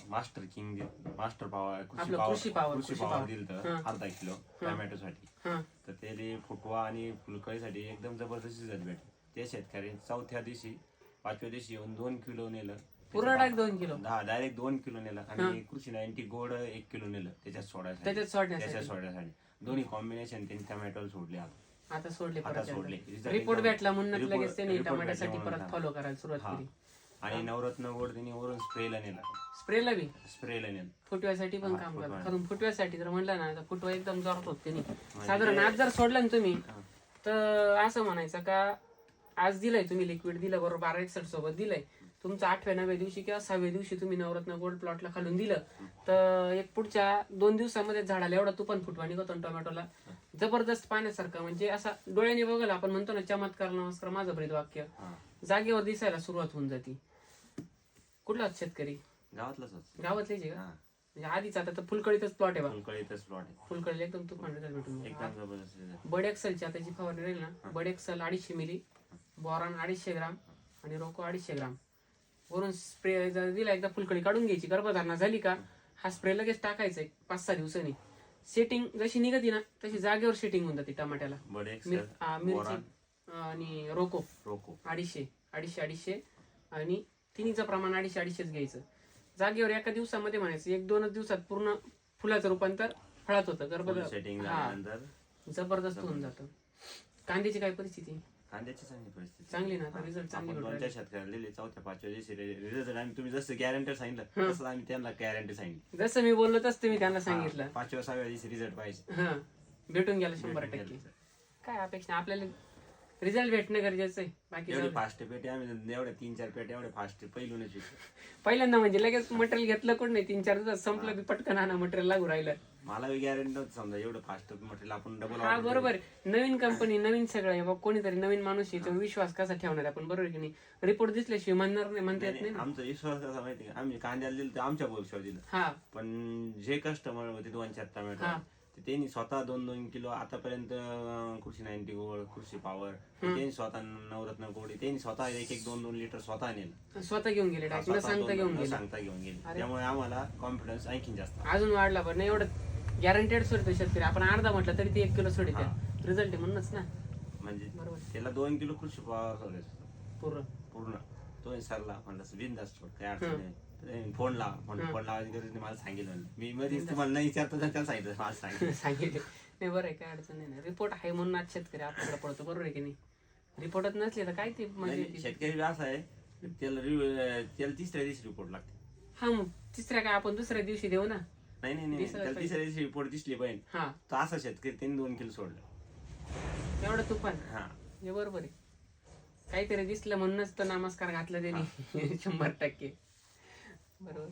Master king master power कृषी power दिलं तर अर्धा किलो टोमॅटोसाठी. तर ते फुटवा आणि फुलकळीसाठी एकदम जबरदस्त रिझल्ट भेटले. ते शेतकरी चौथ्या दिवशी 5व्या दिवशी येऊन 2 किलो नेलं पूर्ण डायरेक्ट 2 किलो डायरेक्ट 2 किलो नेलं आणि कृषी 90 गोड 1 किलो नेलं त्याच्यात सोडण्यासाठी. दोन्ही कॉम्बिनेशन त्यांनी टोमॅटो सोडले. आता सोडले रिपोर्ट भेटला म्हणून लगेच त्यांनी टोमॅटोसाठी परत फॉलो करायला सुरुवात केली. आणि नवरत्न गोड त्यांनी वरून स्प्रेला नेला फुटव्यासाठी पण काम करतात. कारण फुटव्यासाठी जर म्हणलं ना तर फुटवा एकदम जोरात होत त्यांनी. साधारण आज जर सोडलं ना तुम्ही तर असं म्हणायचं का आज दिलंय तुम्ही लिक्विड दिलं बरोबर 12 सोबत दिलंय तुमचं 8व्या 9व्या दिवशी किंवा 6व्या दिवशी तुम्ही नवरत्न गोल्ड प्लॉटला खालून दिलं तर एक पुढच्या 2 दिवसामध्ये झाडाला एवढा तुफान फुटवा निघतो टोमॅटोला जबरदस्त पाण्यासारखं. म्हणजे असा डोळ्याने बघायला आपण म्हणतो ना चमत्कार नमस्कार माझं ब्रीद वाक्य जागेवर दिसायला सुरुवात होऊन जाते. कुठलाच शेतकरी गावातलेच आहे का? म्हणजे आधीच आता तर फुलकळीतच प्लॉट आहे. फुलकळीला एकदम तुफान रिझल्ट भेटून बड एक्सेलची आता जी फवारणी राहील ना बड एक्सेल 250 मिली बोरॉन 250 ग्राम आणि रोको 250 ग्राम वरून स्प्रे जर दिला एकदा फुलकळी काढून घ्यायची. गर्भधारणा झाली का हा स्प्रे लगेच टाकायचा 5-6 दिवसांनी. सेटिंग जशी निघती ना तशी जागेवर सेटिंग होऊन जाते टमाट्याला. मिरची आणि रोको 250 आणि तिन्हीचं प्रमाण 250 घ्यायचं. जागेवर एका दिवसामध्ये म्हणायचं 1-2 दिवसात पूर्ण फुलाचं रूपांतर फळात होतं. गर्भधारणा जबरदस्त होऊन जातं. कांद्याची काय परिस्थिती? कांद्याची चांगली परिस्थिती चांगली ना आता रिझल्ट चांगली शेतकऱ्याला दिले 4-5व्या दिवशी रिझल्ट. आणि तुम्ही जसं गॅरंटी सांगितलं तसं आम्ही त्यांना गॅरंटी सांगितली. जसं मी बोललो तसं तुम्ही त्यांना सांगितलं 5व्या-6व्या दिवशी रिझल्ट पाहिजे. भेटून गेला 100%. काय अपेक्षा आपल्याला रिझल्ट भेटणं गरजेचं आहे. बाकी फास्ट पेटे आम्ही एवढ्या 3-4 पेटे एवढे फास्ट पहिल्यांदा म्हणजे लगेच मटेरियल घेतलं कोण नाही 3-4 दिवस संपलं पटकन आणा मटेरियल लागू राहिलं. मला गॅरंटी नव्हतं समजा एवढं फास्ट मटेरियल आपण डबल. हा बरोबर. नवीन कंपनी नवीन सगळं कोणीतरी नवीन माणूस याच्यावर विश्वास कसा ठेवणार आपण? बरोबर की नाही? रिपोर्ट दिसल्याशिवाय म्हणणार नाही म्हणता येत नाही. आमचा विश्वास कसा माहिती आम्ही कांद्याला दिलं तर आमच्या भविष्यावर दिलं. पण जे कस्टमर होते 2-4 टोमॅटो त्यांनी स्वतः 2-2 किलो आतापर्यंत कृषी 90 गोल्ड कृषी पॉवर त्यांनी स्वतः नवरत्न गोल्ड त्यांनी स्वतः 1-2 लिटर स्वतः नेलं. स्वतः घेऊन गेले सांगता घेऊन गेले. त्यामुळे आम्हाला कॉन्फिडन्स आणखी जास्त अजून वाढला. पण एवढं गॅरंटेड सोडतो शेतकरी. आपण अर्धा म्हटलं तरी ते 1 किलो सोडते रिझल्ट म्हणूनच ना. म्हणजे त्याला 2 किलो कृषी पॉवर सोडायचं पूर्ण तो सरला म्हणलं बिनधास्त सोड काय अडचण नाही. फोन लावायची गरज नाही. मला सांगितलं मी मध्ये तुम्हाला नाही विचारतो त्याला सांगितलं मला सांगितलं नाही. बरं आहे काय अडचण नाही. रिपोर्ट आहे म्हणून आज शेतकरी आपल्याकडे पडतो. बरोबर आहे की नाही? रिपोर्टच नसले तर काय ते म्हणजे शेतकरी असं आहे त्याला 3ऱ्या दिवशी रिपोर्ट लागते. मग 3ऱ्या काय आपण 2ऱ्या दिवशी देऊ ना. नाही त्याला 3ऱ्या दिवशी रिपोर्ट दिसली पाहिजे. तर असं शेतकरी त्यांनी 2 किलो सोडलं एवढं तुफान. हे बरोबर आहे. काहीतरी दिसलं म्हणूनच तर नमस्कार घातला त्यांनी 100%. बरोबर.